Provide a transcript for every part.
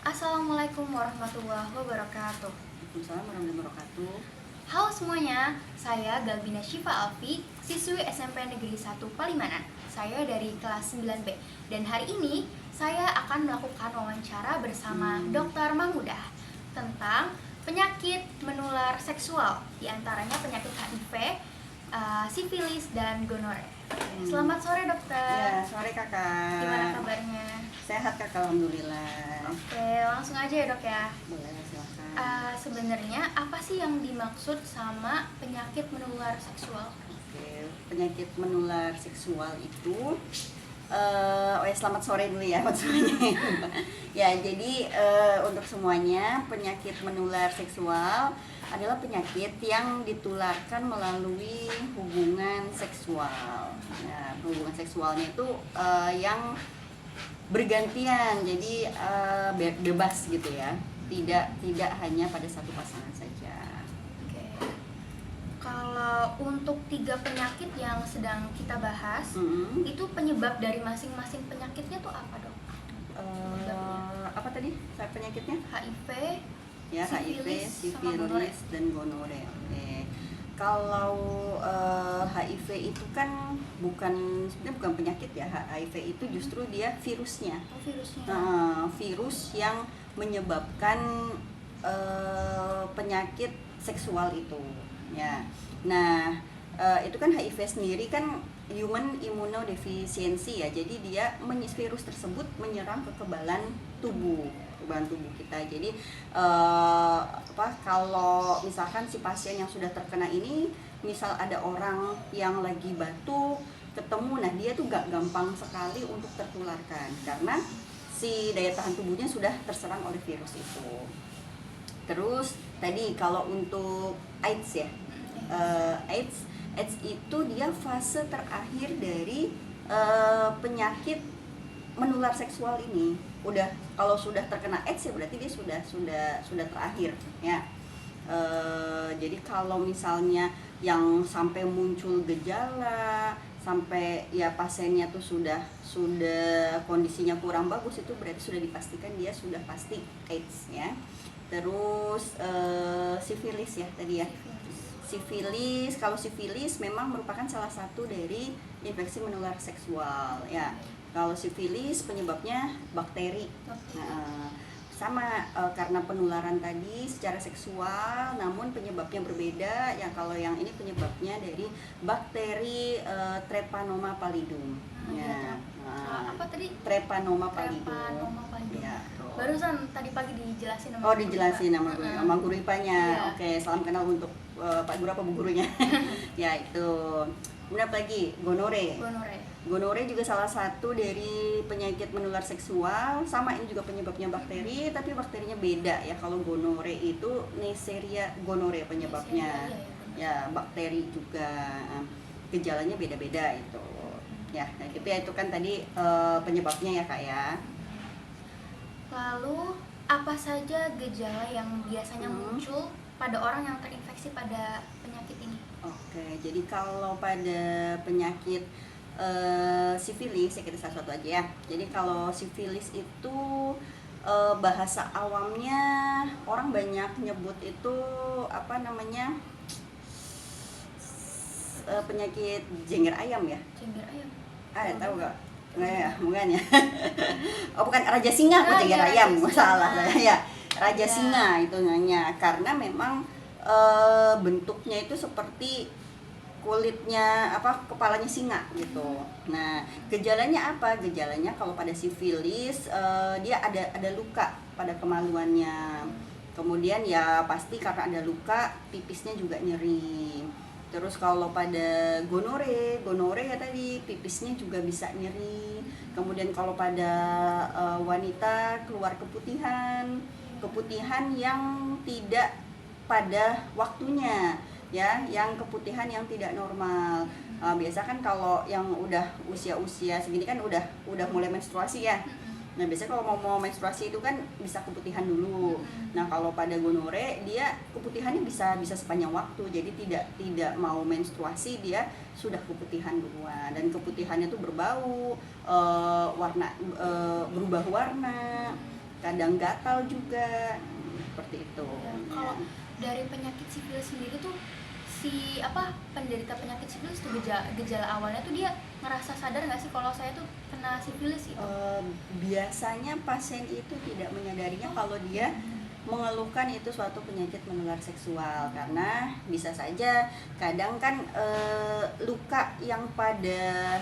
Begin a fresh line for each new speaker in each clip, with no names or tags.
Assalamualaikum warahmatullahi wabarakatuh.
Waalaikumsalam warahmatullahi wabarakatuh.
Halo semuanya, saya Galbina Syifa Alfi, siswi SMP Negeri 1 Palimanan. Saya dari kelas 9B. Dan hari ini saya akan melakukan wawancara bersama Dr. Mahmudah tentang penyakit menular seksual, diantaranya penyakit HIV, sifilis, dan gonore. Selamat sore dokter.
Ya, sore kakak.
Gimana kabarnya?
Sehat kakak, alhamdulillah.
Oke, langsung aja ya dok ya.
Boleh, silakan.
Sebenarnya apa sih yang dimaksud sama penyakit menular seksual?
Oke, penyakit menular seksual itu selamat sore dulu ya buat semuanya. Ya, jadi untuk semuanya, penyakit menular seksual adalah penyakit yang ditularkan melalui hubungan seksual. Nah, hubungan seksualnya itu yang bergantian, jadi bebas gitu ya, tidak hanya pada satu pasangan saja.
Oke. Kalau untuk 3 penyakit yang sedang kita bahas, itu penyebab dari masing-masing penyakitnya tuh apa dok?
Apa tadi penyakitnya?
HIV,
Ya, HIV,
sama gonore.
sifilis, dan gonore. Oke. Kalau HIV itu kan sebenarnya bukan penyakit ya. HIV itu justru dia virusnya.
Oh, virusnya.
Virus yang menyebabkan penyakit seksual itu. Ya. Nah, itu kan HIV sendiri kan human immunodeficiency ya. Jadi virus tersebut menyerang kekebalan tubuh kita. Jadi kalau misalkan si pasien yang sudah terkena ini, misal ada orang yang lagi batuk ketemu, nah dia tuh gak gampang sekali untuk tertularkan karena si daya tahan tubuhnya sudah terserang oleh virus itu. Terus tadi kalau untuk AIDS ya, AIDS itu dia fase terakhir dari penyakit menular seksual ini. Kalau sudah terkena AIDS ya berarti dia sudah terakhir ya. Jadi kalau misalnya yang sampai muncul gejala, sampai ya pasiennya tuh sudah kondisinya kurang bagus, itu berarti sudah dipastikan dia sudah pasti AIDS ya. Terus sifilis ya tadi ya. Sifilis, kalau sifilis memang merupakan salah satu dari infeksi menular seksual ya. Kalau sifilis penyebabnya bakteri. Sama karena penularan tadi secara seksual, namun penyebabnya berbeda. Kalau yang ini penyebabnya dari bakteri Treponema pallidum.
Apa tadi?
Treponema pallidum.
Ya. Barusan tadi pagi dijelasin sama
dijelasin sama guru IPA-nya.
Iya.
Oke, salam kenal untuk Pak Guru apa Bu Gurunya. Ya itu. Kemudian apa lagi? Gonore juga salah satu dari penyakit menular seksual. Sama, ini juga penyebabnya bakteri, tapi bakterinya beda ya. Kalau gonore itu Neisseria gonore penyebabnya. Ya, bakteri juga. Gejalanya beda-beda itu. Ya, nah gitu ya, itu kan tadi penyebabnya ya Kak ya.
Lalu apa saja gejala yang biasanya muncul pada orang yang terinfeksi pada penyakit ini?
Oke, jadi kalau pada penyakit sifilis ya, kita satu-satu aja ya. Jadi kalau sifilis itu bahasa awamnya orang banyak nyebut itu apa namanya, penyakit jengger ayam ya.
Jengger ayam?
Tahu gak? Nggak ya, bukan ya. Oh bukan, raja singa, kok jengger ayam, salah ya. Raja singa itu namanya, karena memang bentuknya itu seperti kulitnya kepalanya singa gitu. Nah, gejalanya apa? Gejalanya kalau pada sifilis dia ada luka pada kemaluannya. Kemudian ya pasti karena ada luka, pipisnya juga nyeri. Terus kalau pada gonore ya tadi, pipisnya juga bisa nyeri. Kemudian kalau pada wanita keluar keputihan yang tidak pada waktunya ya, yang keputihan yang tidak normal. Biasa kan kalau yang udah usia segini kan udah mulai menstruasi ya. Nah biasanya kalau mau menstruasi itu kan bisa keputihan dulu. Nah kalau pada gonore dia keputihannya bisa sepanjang waktu. Jadi tidak mau menstruasi dia sudah keputihan duluan, dan keputihannya tuh berbau, berubah warna. kadang gatal juga, seperti itu.
Ya, kalau dari penyakit sifilis sendiri tuh si penderita penyakit sifilis tuh gejala awalnya tuh dia ngerasa sadar nggak sih kalau saya tuh kena sifilis itu?
Biasanya pasien itu tidak menyadarinya kalau dia mengeluhkan itu suatu penyakit menular seksual, karena bisa saja kadang kan luka yang pada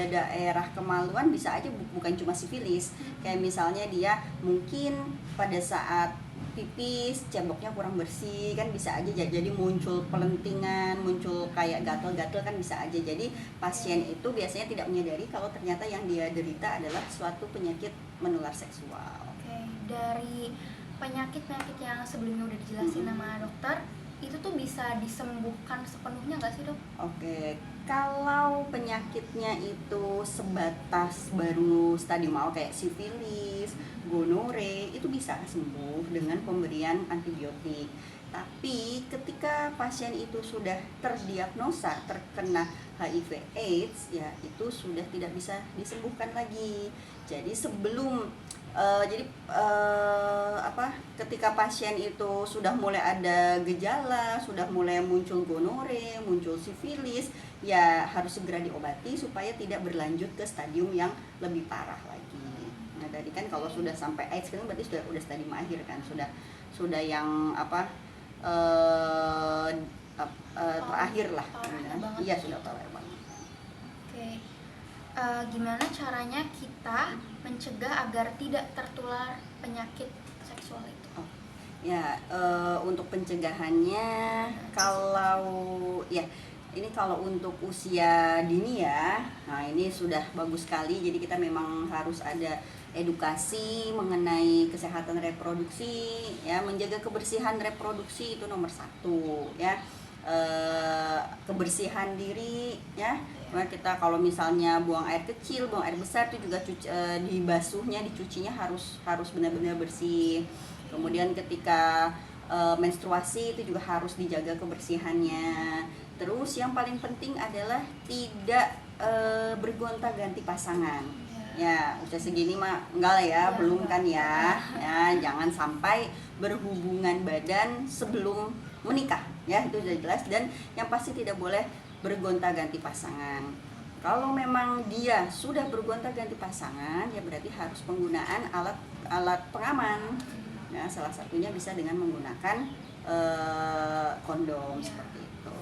daerah kemaluan bisa aja bukan cuma sifilis, kayak misalnya dia mungkin pada saat pipis ceboknya kurang bersih kan bisa aja jadi muncul pelentingan, muncul kayak gatal-gatal kan bisa aja. Jadi pasien itu biasanya tidak menyadari kalau ternyata yang dia derita adalah suatu penyakit menular seksual.
Oke, dari penyakit-penyakit yang sebelumnya udah dijelasin sama dokter, itu tuh bisa disembuhkan sepenuhnya nggak sih dok?
Oke, kalau penyakitnya itu sebatas baru stadium awal kayak sifilis, gonore, itu bisa sembuh dengan pemberian antibiotik. Tapi ketika pasien itu sudah terdiagnosa terkena HIV/AIDS, ya itu sudah tidak bisa disembuhkan lagi. Jadi ketika pasien itu sudah mulai ada gejala, sudah mulai muncul gonore, muncul sifilis, ya harus segera diobati supaya tidak berlanjut ke stadium yang lebih parah lagi. Nah, tadi kan kalau sudah sampai AIDS kan berarti sudah stadium akhir kan, sudah yang terakhir lah. Iya, sudah parah banget.
Oke. Gimana caranya kita mencegah agar tidak tertular penyakit seksual itu?
Untuk pencegahannya, kalau untuk usia dini ya, nah ini sudah bagus sekali. Jadi kita memang harus ada edukasi mengenai kesehatan reproduksi, ya, menjaga kebersihan reproduksi itu nomor 1 ya. Kebersihan diri ya. Nah, kita kalau misalnya buang air kecil, buang air besar itu juga dibasuhnya, dicucinya harus benar-benar bersih. Kemudian ketika menstruasi itu juga harus dijaga kebersihannya. Terus yang paling penting adalah tidak bergonta-ganti pasangan. Ya, usia segini mah enggak lah ya, belum kan ya. Ya, jangan sampai berhubungan badan sebelum menikah. Ya, itu sudah jelas. Dan yang pasti tidak boleh bergonta-ganti pasangan. Kalau memang dia sudah bergonta-ganti pasangan, ya berarti harus penggunaan alat pengaman. Ya, salah satunya bisa dengan menggunakan kondom seperti itu.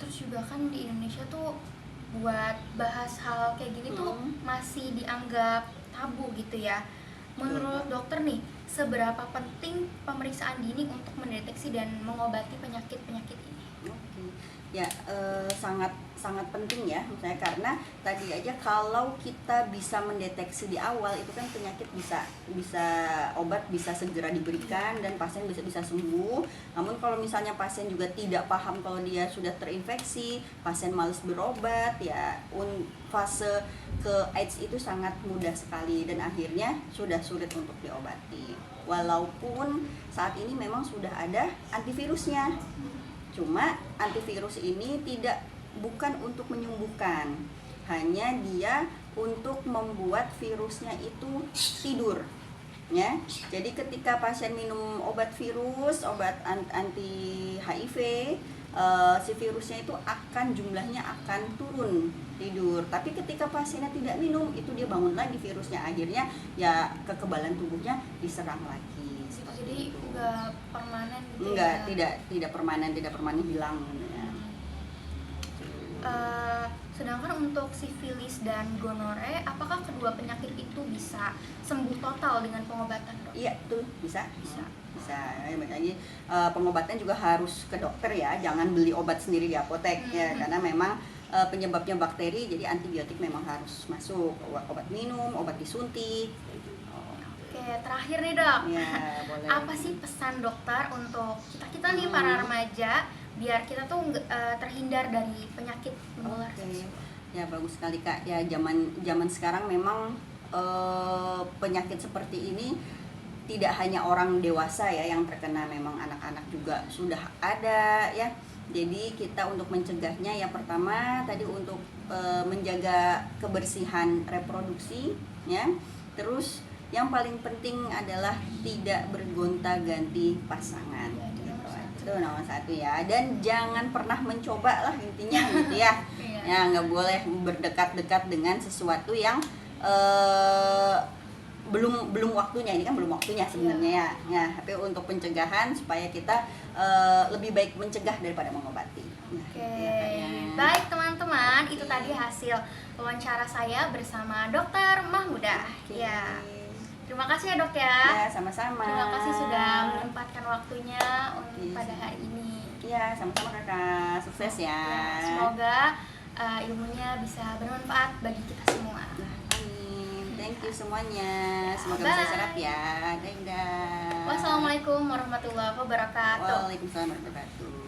Terus juga kan di Indonesia tuh buat bahas hal kayak gini tuh masih dianggap tabu gitu ya. Menurut dokter nih, seberapa penting pemeriksaan dini untuk mendeteksi dan mengobati penyakit-penyakit ini?
Oke. Ya, sangat penting ya, misalnya karena tadi aja kalau kita bisa mendeteksi di awal itu kan penyakit bisa obat bisa segera diberikan dan pasien bisa sembuh. Namun kalau misalnya pasien juga tidak paham kalau dia sudah terinfeksi, pasien malas berobat, ya fase ke AIDS itu sangat mudah sekali dan akhirnya sudah sulit untuk diobati. Walaupun saat ini memang sudah ada antivirusnya. Cuma antivirus ini bukan untuk menyembuhkan, hanya dia untuk membuat virusnya itu tidur, ya. Jadi ketika pasien minum obat virus, obat anti HIV, si virusnya itu jumlahnya akan turun tidur. Tapi ketika pasiennya tidak minum, itu dia bangun lagi virusnya, akhirnya ya kekebalan tubuhnya diserang lagi.
Jadi nggak permanen gitu.
Enggak, tidak permanen hilang ya.
Sedangkan untuk sifilis dan gonore, apakah kedua penyakit itu bisa sembuh total dengan pengobatan, dok?
Iya, tuh bisa. Makanya pengobatan juga harus ke dokter ya, jangan beli obat sendiri di apotek ya, karena memang penyebabnya bakteri, jadi antibiotik memang harus masuk, obat minum, obat disuntik.
Oke, terakhir nih dok,
ya, boleh.
Apa sih pesan dokter untuk kita nih para remaja biar kita tuh terhindar dari penyakit menular seksual?
Ya, bagus sekali Kak. Ya, zaman sekarang memang penyakit seperti ini tidak hanya orang dewasa ya yang terkena, memang anak-anak juga sudah ada ya. Jadi kita untuk mencegahnya, yang pertama tadi untuk menjaga kebersihan reproduksi ya. Terus Yang paling penting adalah tidak bergonta-ganti pasangan.
Ya, itu nomor
Gitu.
satu.
Itu nomor satu ya. Dan jangan pernah mencoba lah intinya gitu ya.
Iya.
Ya nggak boleh berdekat-dekat dengan sesuatu yang belum waktunya. Ini kan belum waktunya sebenarnya ya. Tapi untuk pencegahan supaya kita lebih baik mencegah daripada mengobati. Nah,
Oke,
gitu ya, Kak, ya.
baik teman-teman, itu tadi hasil wawancara saya bersama Dokter Mahmudah.
Oke.
Ya, terima kasih ya dok ya.
Ya, sama-sama.
Terima kasih sudah menyempatkan waktunya
Iya.
pada hari ini.
Ya, sama-sama kakak. Sukses ya.
Ya, semoga ilmunya bisa bermanfaat bagi kita semua.
Nah, amin. Thank you semuanya. Semoga
Bye.
bisa serap ya. Dadah.
Wassalamualaikum warahmatullahi wabarakatuh.
Waalaikumsalam warahmatullahi wabarakatuh.